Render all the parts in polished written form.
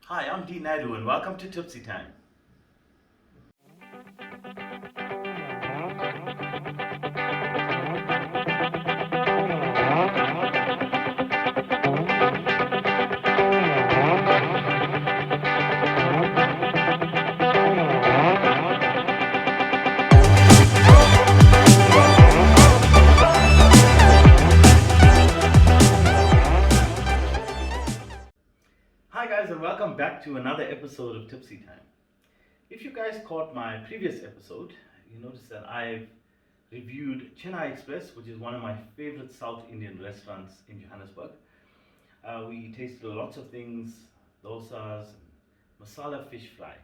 Hi, I'm D Naidu and welcome to Tipsy Time. Hi guys and welcome back to another episode of Tipsy Time. If you guys caught my previous episode, you noticed that I've reviewed Chennai Express, which is one of my favorite South Indian restaurants in Johannesburg. We tasted lots of things, dosas, masala fish fry.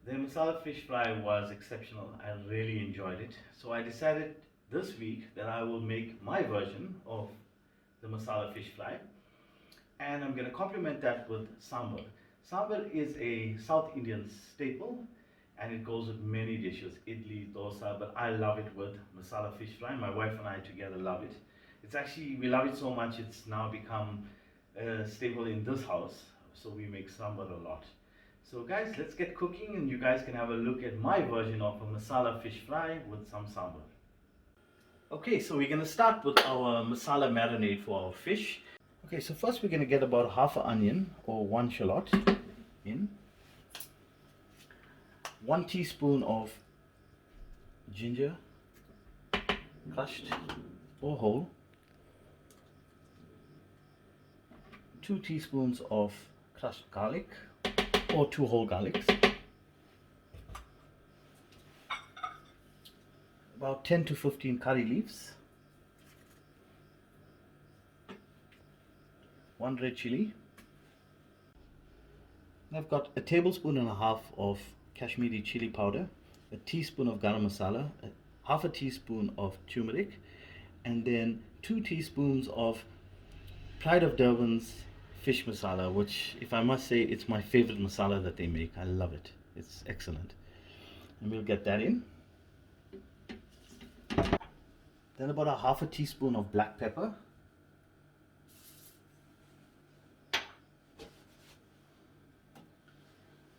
The masala fish fry was exceptional. I really enjoyed it. So I decided this week that I will make my version of the masala fish fry, and I'm going to complement that with sambar. Sambar is a South Indian staple and it goes with many dishes, idli, dosa, but I love it with masala fish fry. My wife and I together love it. It's actually, we love it so much, it's now become a staple in this house, so we make sambar a lot. So guys, let's get cooking and you guys can have a look at my version of a masala fish fry with some sambar. Okay, so we're going to start with our masala marinade for our fish. Okay, so first we're going to get about half an onion or one shallot in, 1 teaspoon of ginger, crushed or whole, 2 teaspoons of crushed garlic or 2 whole garlics, about 10 to 15 curry leaves, 1 red chili. I've got a tablespoon and a half of Kashmiri chili powder, a teaspoon of garam masala, half a teaspoon of turmeric, and then 2 teaspoons of Pride of Durban's fish masala, which, if I must say, it's my favorite masala that they make. I love it. It's excellent. And we'll get that in. Then about a half a teaspoon of black pepper,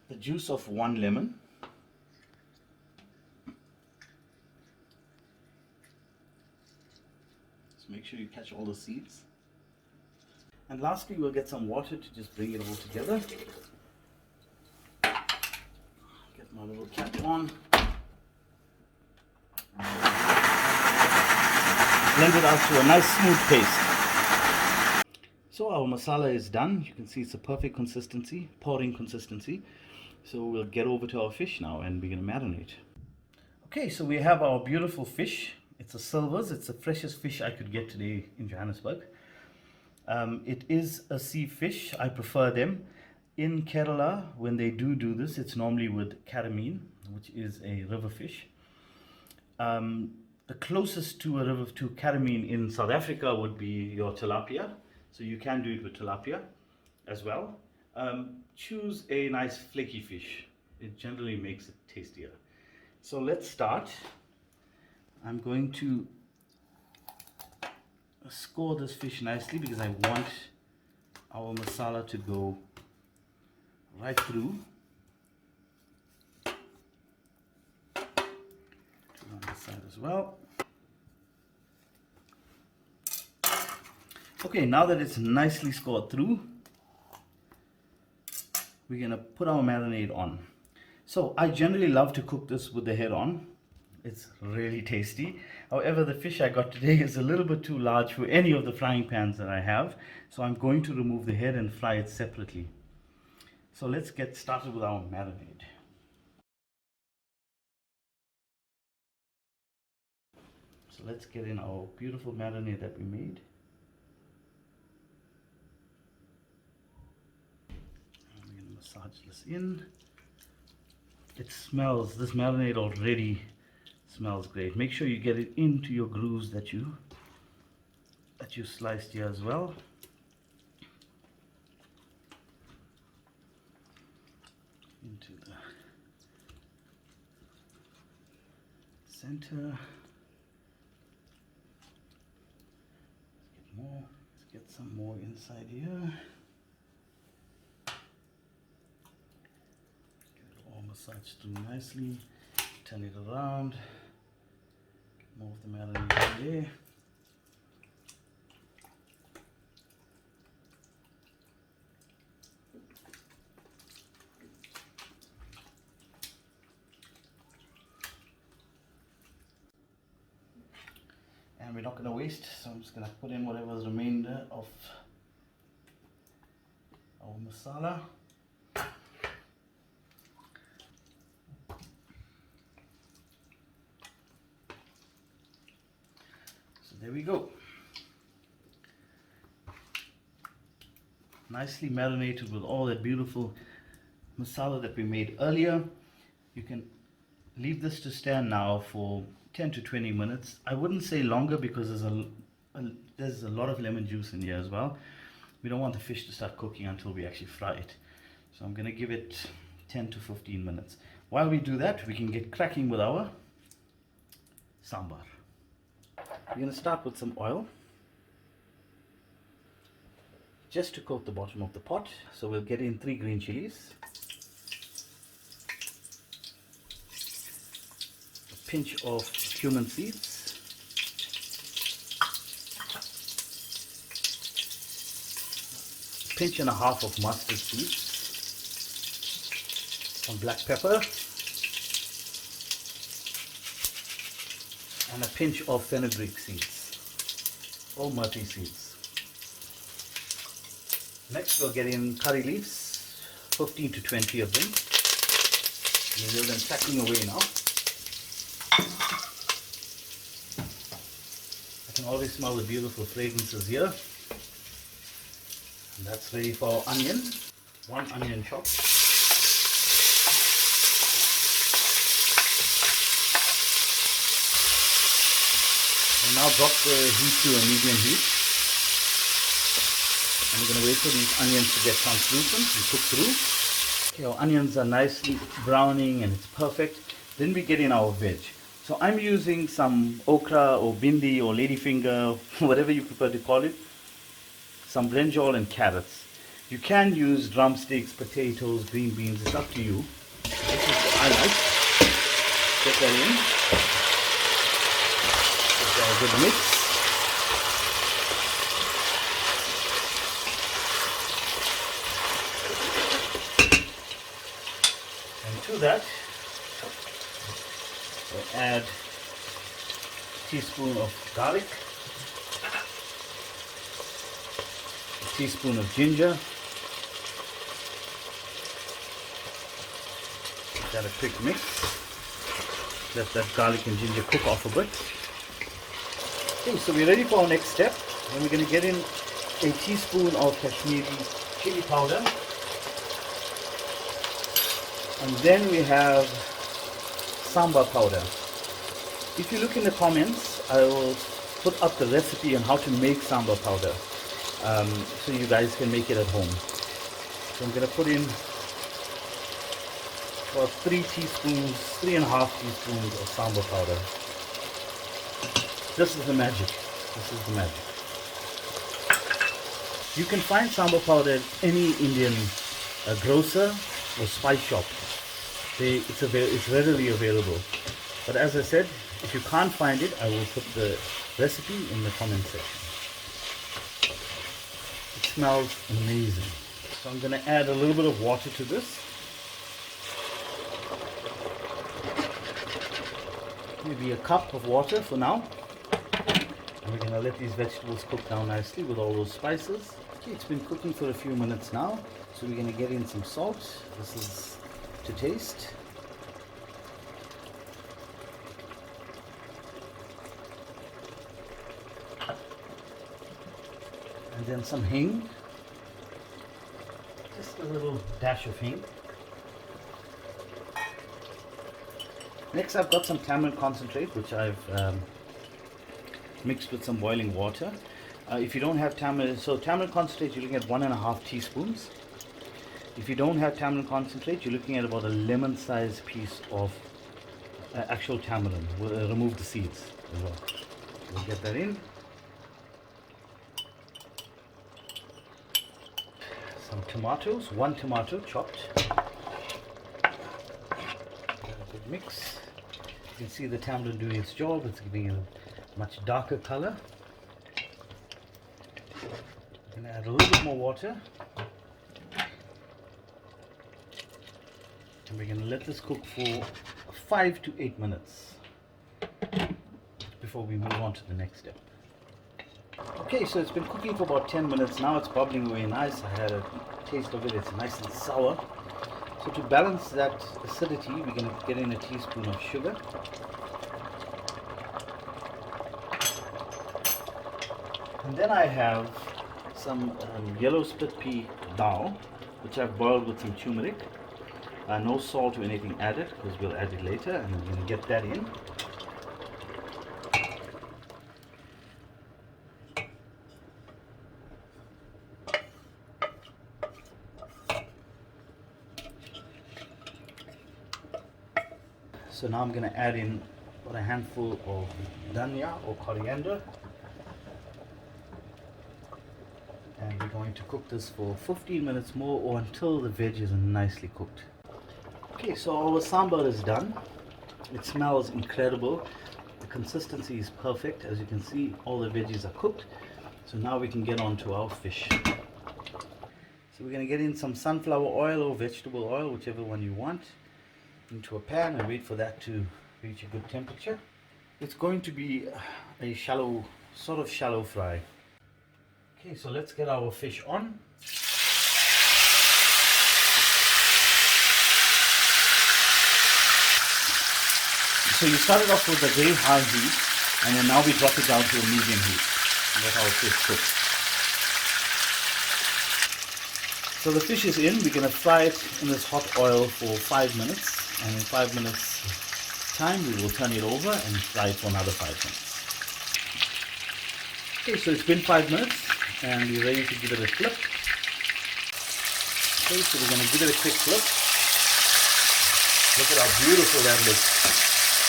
the juice of 1 lemon, just make sure you catch all the seeds, and lastly we'll get some water to just bring it all together. Get my little cap on, blend it out to a nice smooth paste. So our masala is done. You can see it's a perfect consistency, pouring consistency. So we'll get over to our fish now and we're going to marinate. Okay, so we have our beautiful fish. It's a silvers. It's the freshest fish I could get today in Johannesburg. It is a sea fish. I prefer them. In Kerala, when they do this, it's normally with caramine, which is a river fish. The closest to a river to caramine in South Africa would be your tilapia. So you can do it with tilapia as well. Choose a nice flaky fish. It generally makes it tastier. So let's start. I'm going to score this fish nicely because I want our masala to go right through. On this side as well. Okay, now that it's nicely scored through, we're going to put our marinade on. So I generally love to cook this with the head on. It's really tasty. However, the fish I got today is a little bit too large for any of the frying pans that I have. So I'm going to remove the head and fry it separately. So let's get started with our marinade. So let's get in our beautiful marinade that we made. I'm going to massage this in. It smells, this marinade already smells great. Make sure you get it into your grooves that you sliced here as well. Into the center. Let's get some more inside here. massage through nicely, turn it around, get more of the marinade in there. And we're not going to waste, so I'm just going to put in whatever's remainder of our masala. So there we go. Nicely marinated with all that beautiful masala that we made earlier. You can leave this to stand now for 10 to 20 minutes. I wouldn't say longer because there's a lot of lemon juice in here as well. We don't want the fish to start cooking until we actually fry it. So I'm going to give it 10 to 15 minutes. While we do that, we can get cracking with our sambar. We're going to start with some oil, just to coat the bottom of the pot. So we'll get in 3 green chilies, a pinch of cumin seeds, a pinch and a half of mustard seeds, some black pepper, and a pinch of fenugreek seeds, or murti seeds. Next we'll get in curry leaves, 15 to 20 of them. We'll leave them cracking away now. I can already smell the beautiful fragrances here. And that's ready for our onion. 1 onion chopped. We'll now drop the heat to a medium heat. And we're going to wait for these onions to get translucent and cook through. Okay, our onions are nicely browning and it's perfect. Then we get in our veg. So I'm using some okra or bindi or ladyfinger, whatever you prefer to call it. Some brinjal and carrots. You can use drumsticks, potatoes, green beans, it's up to you. This is what I like. Get that in. Give that a good mix. And to that, we'll add a teaspoon of garlic, a teaspoon of ginger. Give that a quick mix. Let that garlic and ginger cook off a bit. Okay, so we're ready for our next step. Then we're going to get in a teaspoon of Kashmiri chili powder. And then we have sambar powder. If you look in the comments, I will put up the recipe on how to make sambar powder, so you guys can make it at home. So I'm going to put in about 3 teaspoons, 3.5 teaspoons of sambar powder. This is the magic. This is the magic. You can find sambar powder at any Indian grocer or spice shop. It's readily available. But as I said, if you can't find it, I will put the recipe in the comment section. It smells amazing. So I'm going to add a little bit of water to this. Maybe a cup of water for now. And we're going to let these vegetables cook down nicely with all those spices. Okay, it's been cooking for a few minutes now. So we're going to get in some salt. This is to taste. And then some hing. Just a little dash of hing. Next I've got some tamarind concentrate, which I've mixed with some boiling water. If you don't have tamarind, so tamarind concentrate you're looking at 1.5 teaspoons. If you don't have tamarind concentrate, you're looking at about a lemon-sized piece of actual tamarind. We'll remove the seeds as well. We'll get that in. Some tomatoes, 1 tomato chopped. mix. You can see the tamarind doing its job. It's giving a much darker color. I'm going to add a little bit more water. And we're going to let this cook for 5 to 8 minutes before we move on to the next step. Okay, so it's been cooking for about 10 minutes now. It's bubbling away nice. I had a taste of it. It's nice and sour. So to balance that acidity, we're going to get in a teaspoon of sugar. And then I have some yellow split pea dal, which I've boiled with some turmeric. No salt or anything added because we'll add it later, and we're going to get that in. So now I'm going to add in about a handful of dhania or coriander. And we're going to cook this for 15 minutes more or until the veggies are nicely cooked. Okay, so our sambar is done. It smells incredible. The consistency is perfect. As you can see, all the veggies are cooked. So now we can get on to our fish. So we're going to get in some sunflower oil or vegetable oil, whichever one you want, into a pan and wait for that to reach a good temperature. It's going to be a shallow, sort of shallow fry. Okay, so let's get our fish on. So you started off with a very high heat, and then now we drop it down to a medium heat and let our fish cook. So the fish is in. We're going to fry it in this hot oil for 5 minutes, and in 5 minutes time we will turn it over and fry it for another 5 minutes. Okay, so it's been 5 minutes and we're ready to give it a flip. Okay, so we're going to give it a quick flip. Look at how beautiful that looks.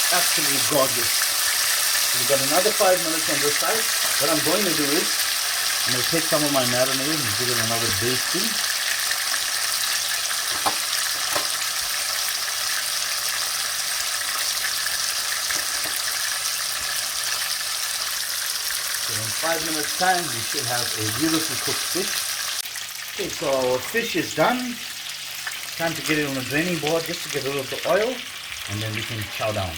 Absolutely gorgeous. So we've got another 5 minutes on this side. What I'm going to do is I'm going to take some of my marinade and give it another basting. So in 5 minutes time we should have a beautiful cooked fish. Okay, so our fish is done. Time to get it on a draining board just to get rid of the oil, and then we can chow down.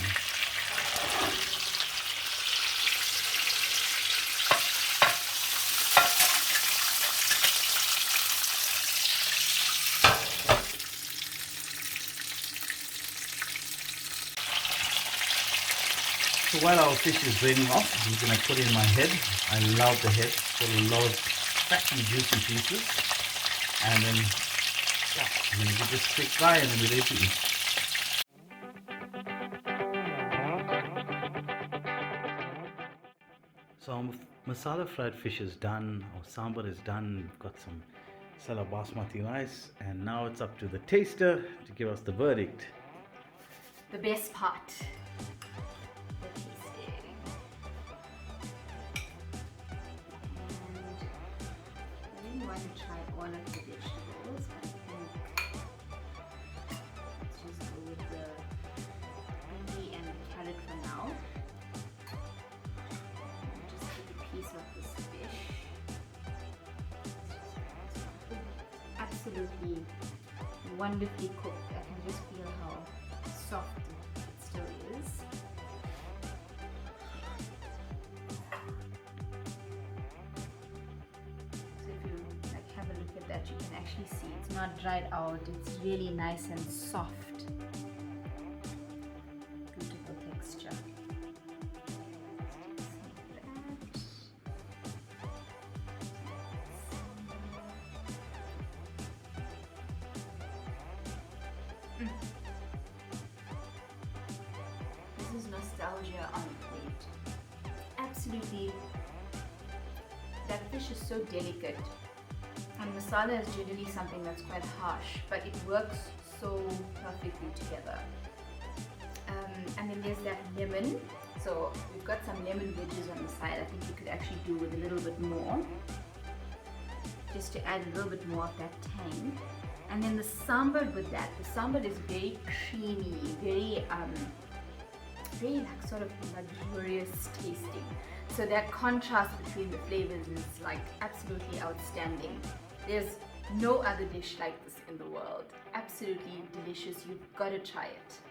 So while our fish is draining off, I'm going to put in my head. I love the head. Put a lot of fatty, juicy pieces. And then I'm going to give this a quick fry and then we're ready to eat. So our masala fried fish is done. Our sambar is done. We've got some Masala basmati rice. And now it's up to the taster to give us the verdict. The best part. Try all of the vegetables, but I think let's just go with the bean and the carrot for now. Just take a piece of this fish. Absolutely wonderfully cooked. I can just feel how soft it still is. That you can actually see it's not dried out, it's really nice and soft. Beautiful texture. This is nostalgia on a plate. Absolutely. That fish is so delicate. And masala is generally something that's quite harsh, but it works so perfectly together. And then there's that lemon. So we've got some lemon veggies on the side. I think you could actually do with a little bit more, just to add a little bit more of that tang. And then the sambar with that, the sambar is very creamy, very like sort of luxurious tasting. So that contrast between the flavors is like absolutely outstanding. There's no other dish like this in the world. Absolutely delicious. You've got to try it.